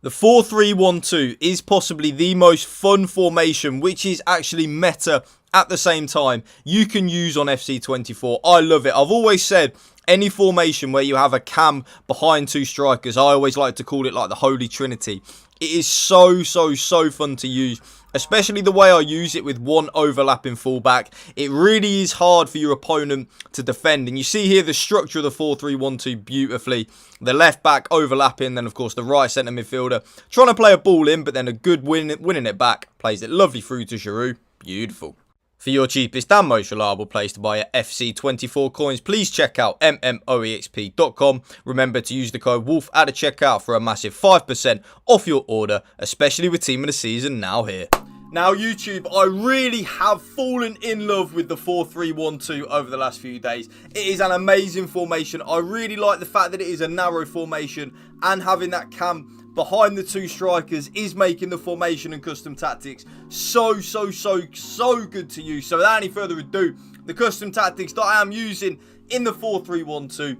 The 4-3-1-2 is possibly the most fun formation, which is actually meta at the same time, you can use on FC24. I love it. I've always said any formation where you have a cam behind two strikers, I always like to call it like the Holy Trinity. It is so fun to use, especially the way I use it with one overlapping fullback. It really is hard for your opponent to defend. And you see here the structure of the 4-3-1-2 beautifully. The left back overlapping, then of course the right centre midfielder trying to play a ball in, but then a good winning it back. Plays it lovely through to Giroud. Beautiful. For your cheapest and most reliable place to buy your FC24 coins, please check out mmoexp.com. Remember to use the code WOLF at the checkout for a massive 5% off your order, especially with Team of the Season now here. Now YouTube, I really have fallen in love with the 4-3-1-2 over the last few days. It is an amazing formation. I really like the fact that it is a narrow formation, and having that cam behind the two strikers is making the formation and custom tactics so good to use. So without any further ado, the custom tactics that I am using in the 4-3-1-2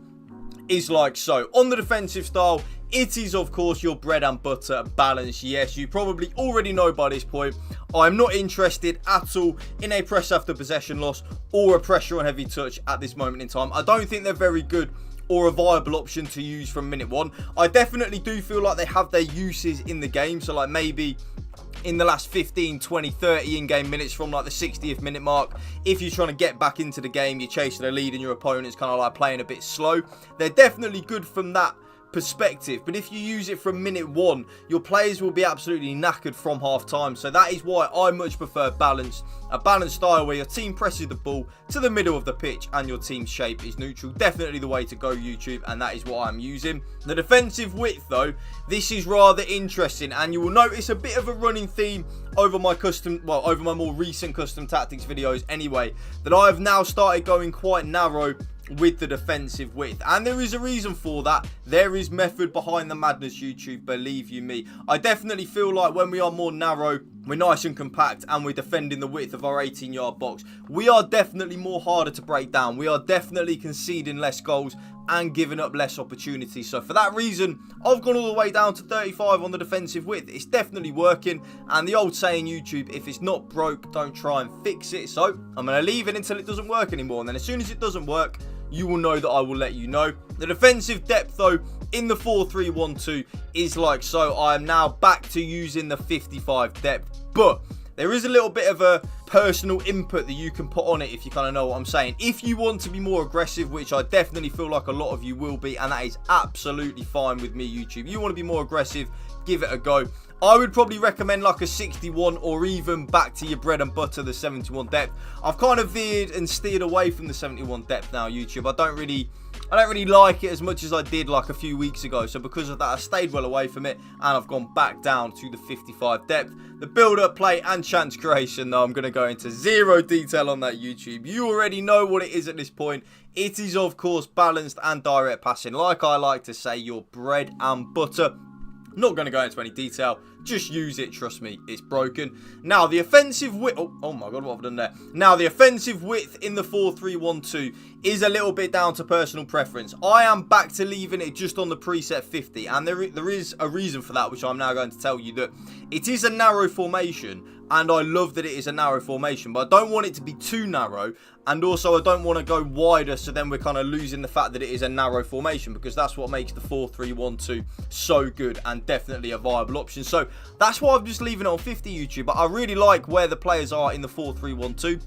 is like so. On the defensive style, it is of course your bread and butter balance. Yes, you probably already know by this point, I'm not interested at all in a press after possession loss or a pressure on heavy touch at this moment in time. I don't think they're very good or a viable option to use from minute one. I definitely do feel like they have their uses in the game. So like maybe in the last 15, 20, 30 in-game minutes from like the 60th minute mark, if you're trying to get back into the game, you're chasing a lead and your opponent's kind of like playing a bit slow. They're definitely good from that perspective, but if you use it from minute one, your players will be absolutely knackered from half time. So that is why I much prefer a balanced style where your team presses the ball to the middle of the pitch and your team's shape is neutral. Definitely the way to go, YouTube, and that is what I'm using. The defensive width though, this is rather interesting, and you will notice a bit of a running theme over my more recent custom tactics videos anyway, that I've now started going quite narrow with the defensive width, and there is a reason for that. There is method behind the madness, YouTube, believe you me. I definitely feel like when we are more narrow, we're nice and compact, and we're defending the width of our 18-yard box, we are definitely more harder to break down. We are definitely conceding less goals and giving up less opportunities. So for that reason, I've gone all the way down to 35 on the defensive width. It's definitely working, and the old saying, YouTube, if it's not broke, don't try and fix it. So I'm going to leave it until it doesn't work anymore, and then as soon as it doesn't work, you will know that I will let you know. The defensive depth though in the 4-3-1-2 is like so. I am now back to using the 55 depth, but there is a little bit of a personal input that you can put on it if you kind of know what I'm saying. If you want to be more aggressive, which I definitely feel like a lot of you will be, and that is absolutely fine with me, YouTube. You want to be more aggressive, give it a go. I would probably recommend like a 61 or even back to your bread and butter, the 71 depth. I've kind of veered and steered away from the 71 depth now, YouTube. I don't really like it as much as I did like a few weeks ago. So because of that, I stayed well away from it, and I've gone back down to the 55 depth. The build-up, play and chance creation, though, I'm going to go into zero detail on that, YouTube. You already know what it is at this point. It is, of course, balanced and direct passing. Like I like to say, your bread and butter. Not going to go into any detail. Just use it. Trust me, it's broken. Now, the offensive width... Oh my God, what have I done there? Now, the offensive width in the 4-3-1-2 is a little bit down to personal preference. I am back to leaving it just on the preset 50. And there is a reason for that, which I'm now going to tell you, that it is a narrow formation. And I love that it is a narrow formation, but I don't want it to be too narrow. And also, I don't want to go wider, so then we're kind of losing the fact that it is a narrow formation, because that's what makes the 4-3-1-2 so good and definitely a viable option. So that's why I'm just leaving it on 50, YouTube. But I really like where the players are in the 4-3-1-2,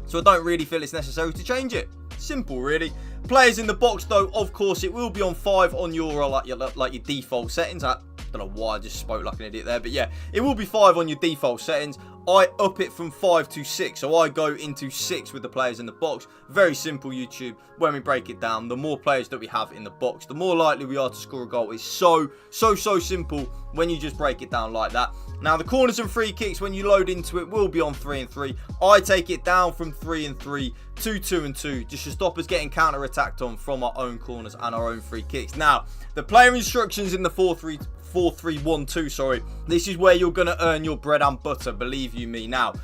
so I don't really feel it's necessary to change it. Simple, really. Players in the box, though, of course, it will be on 5 on your like your default settings. I don't know why I just spoke like an idiot there, but yeah, it will be 5 on your default settings. I up it from 5 to 6, so I go into 6 with the players in the box. Very simple, YouTube. When we break it down, the more players that we have in the box, the more likely we are to score a goal. It's so simple when you just break it down like that. Now, the corners and free kicks, when you load into it, will be on 3 and 3. I take it down from 3 and 3 to 2 and 2, just to stop us getting counter-attacked on from our own corners and our own free kicks. Now, the player instructions in the 4-3-1-2, sorry. This is where you're going to earn your bread and butter, believe you me. Now,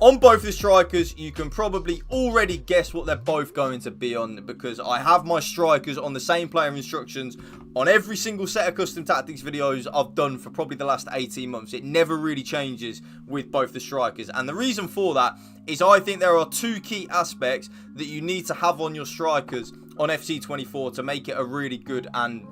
on both the strikers, you can probably already guess what they're both going to be on, because I have my strikers on the same player instructions on every single set of custom tactics videos I've done for probably the last 18 months. It never really changes with both the strikers. And the reason for that is I think there are two key aspects that you need to have on your strikers on FC24 to make it a really good and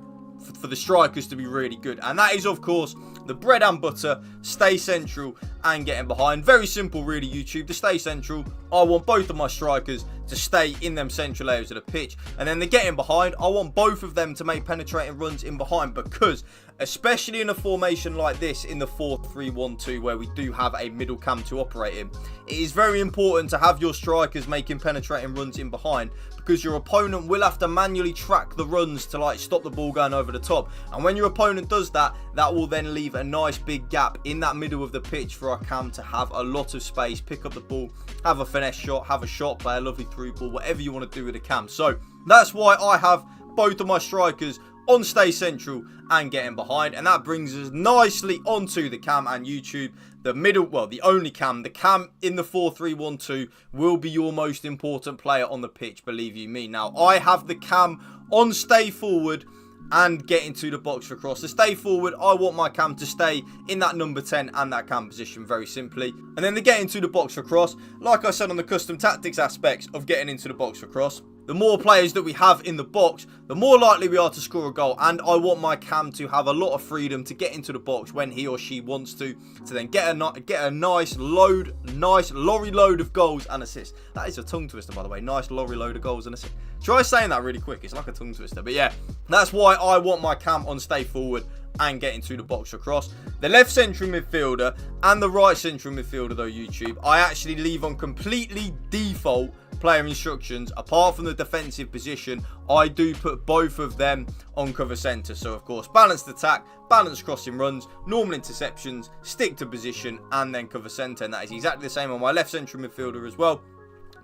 for the strikers to be really good. And that is, of course, the bread and butter, stay central and getting behind. Very simple, really, YouTube. To stay central, I want both of my strikers to stay in them central areas of the pitch. And then the getting behind, I want both of them to make penetrating runs in behind, because especially in a formation like this, in the 4-3-1-2, where we do have a middle cam to operate in, it is very important to have your strikers making penetrating runs in behind, because your opponent will have to manually track the runs to like stop the ball going over the top. And when your opponent does that, that will then leave a nice big gap in that middle of the pitch for our cam to have a lot of space, pick up the ball, have a finesse shot, have a shot play, a lovely through ball, whatever you want to do with the cam. So that's why I have both of my strikers on stay central and getting behind. And that brings us nicely onto the cam and YouTube. The middle, well, the only cam, the cam in the 4-3-1-2 will be your most important player on the pitch, believe you me. Now, I have the cam on stay forward and get into the box for cross. To stay forward, I want my cam to stay in that number 10 and that cam position, very simply. And then the get into the box for cross, like I said on the custom tactics aspects of getting into the box for cross, the more players that we have in the box, the more likely we are to score a goal. And I want my cam to have a lot of freedom to get into the box when he or she wants to then get a nice lorry load of goals and assists. That is a tongue twister, by the way. Nice lorry load of goals and assists. Try saying that really quick. It's like a tongue twister. But yeah, that's why I want my cam on stay forward and get into the box across. The left central midfielder and the right central midfielder, though, YouTube, I actually leave on completely default player instructions. Apart from the defensive position, I do put both of them on cover centre. So of course, balanced attack, balanced crossing runs, normal interceptions, stick to position, and then cover centre. And that is exactly the same on my left central midfielder as well.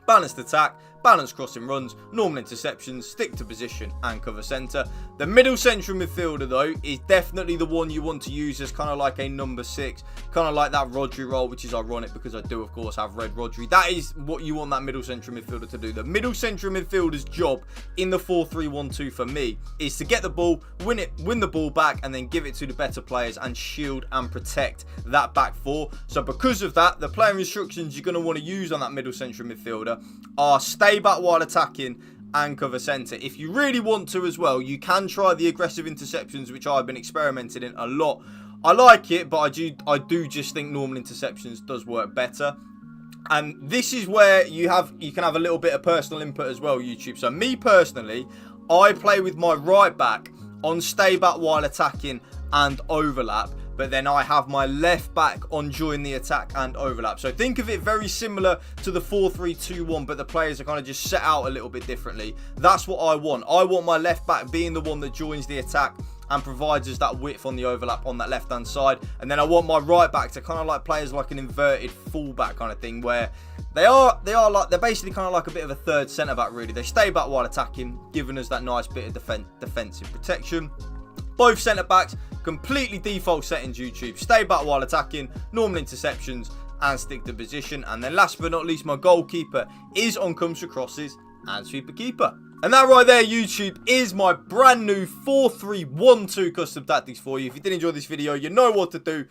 Balanced attack, balanced crossing runs, normal interceptions, stick to position, and cover centre. The middle central midfielder, though, is definitely the one you want to use as kind of like a number 6, kind of like that Rodri role, which is ironic because I do, of course, have red Rodri. That is what you want that middle central midfielder to do. The middle central midfielder's job in the 4-3-1-2 for me is to get the ball, win the ball back, and then give it to the better players and shield and protect that back four. So because of that, the player instructions you're going to want to use on that middle central midfielder are stay back while attacking and cover centre. If you really want to as well, you can try the aggressive interceptions, which I've been experimenting in a lot. I like it, but I do just think normal interceptions does work better. And this is where you can have a little bit of personal input as well, YouTube. So me personally, I play with my right back on stay back while attacking and overlap, but then I have my left back on join the attack and overlap. So think of it very similar to the 4-3-2-1, but the players are kind of just set out a little bit differently. That's what I want. I want my left back being the one that joins the attack and provides us that width on the overlap on that left hand side. And then I want my right back to kind of like play as like an inverted fullback kind of thing, where they're basically kind of like a bit of a third centre back, really. They stay back while attacking, giving us that nice bit of defensive protection. Both centre backs, completely default settings, YouTube. Stay back while attacking, normal interceptions, and stick to position. And then last but not least, my goalkeeper is on comes for crosses and sweeper keeper. And that right there, YouTube, is my brand new 4-3-1-2 custom tactics for you. If you did enjoy this video, you know what to do.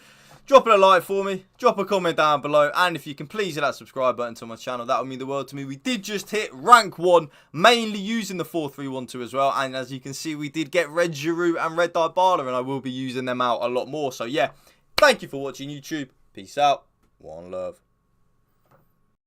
Drop a like for me, drop a comment down below, and if you can please hit that subscribe button to my channel, that would mean the world to me. We did just hit rank 1, mainly using the 4-3-1-2 as well, and as you can see, we did get red Giroud and red Dybala, and I will be using them out a lot more. So yeah, thank you for watching, YouTube. Peace out. One love.